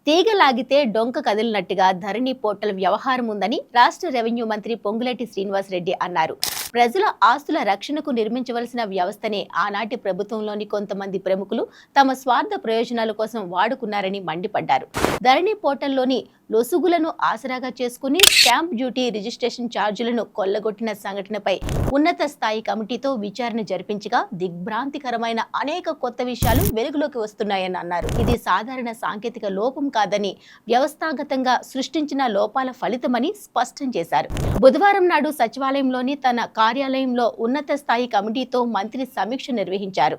తీగలాగితే డొంక కదిలినట్టుగా ధరణి పోర్టల్ వ్యవహారం ఉందని రాష్ట్ర రెవెన్యూ మంత్రి పొంగులేటి శ్రీనివాసరెడ్డి అన్నారు. ప్రజల ఆస్తుల రక్షణకు నిర్మించవలసిన వ్యవస్థనే ఆనాటి ప్రభుత్వంలోని కొంతమంది ప్రముఖులు తమ స్వార్థ ప్రయోజనాల కోసం వాడుకున్నారని మండిపడ్డారు. ధరణి పోర్టల్లోని లొసుగులను ఆసరాగా చేసుకుని స్టాంప్ డ్యూటీ రిజిస్ట్రేషన్ ఛార్జీలను కొల్లగొట్టిన సంఘటనపై ఉన్నత స్థాయి కమిటీతో విచారణ జరిపించగా దిగ్భ్రాంతికరమైన అనేక కొత్త విషయాలు వెలుగులోకి వస్తున్నాయని అన్నారు. ఇది సాధారణ సాంకేతిక లోపం కాదని, వ్యవస్థాగతంగా సృష్టించిన లోపాల ఫలితమని స్పష్టం చేశారు. బుధవారం నాడు సచివాలయంలోని తన కార్యాలయంలో ఉన్నత స్థాయి కమిటీతో మంత్రి సమీక్ష నిర్వహించారు.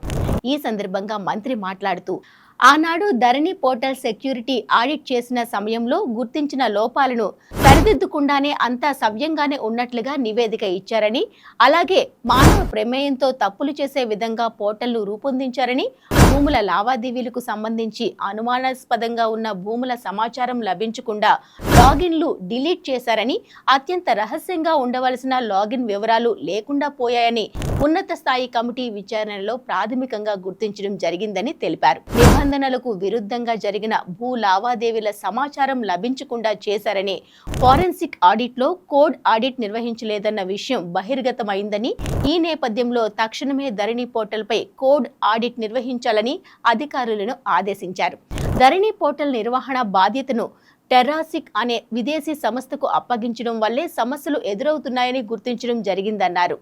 ఈ సందర్భంగా మంత్రి మాట్లాడుతూ, ఆనాడు ధరణి పోర్టల్ సెక్యూరిటీ ఆడిట్ చేసిన సమయంలో గుర్తించిన లోపాలను సరిదిద్దకుండానే అంతా సవ్యంగానే ఉన్నట్లుగా నివేదిక ఇచ్చారని, అలాగే మానవ ప్రమేయంతో తప్పులు చేసే విధంగా పోర్టల్ను రూపొందించారని, భూముల లావాదేవీలకు సంబంధించి అనుమానాస్పదంగా ఉన్న భూముల సమాచారం లభించకుండా లాగిన్లు డిలీట్ చేశారని, అత్యంత రహస్యంగా ఉండవలసిన లాగిన్ వివరాలు లేకుండా పోయాయని ఉన్నత స్థాయి కమిటీ విచారణలో ప్రాథమికంగా గుర్తించడం జరిగిందని తెలిపారు. నిబంధనలకు విరుద్ధంగా జరిగిన భూ లావాదేవీల సమాచారం లభించకుండా చేశారని, ఫోరెన్సిక్ ఆడిట్లో కోడ్ ఆడిట్ నిర్వహించలేదన్న విషయం బహిర్గతమైందని, ఈ నేపథ్యంలో తక్షణమే ధరణి పోర్టల్పై కోడ్ ఆడిట్ నిర్వహించాలని అధికారులను ఆదేశించారు. ధరణి పోర్టల్ నిర్వహణ బాధ్యతను టెరాసిక్ అనే విదేశీ సంస్థకు అప్పగించడం వల్లే సమస్యలు ఎదురవుతున్నాయని గుర్తించడం జరిగిందన్నారు.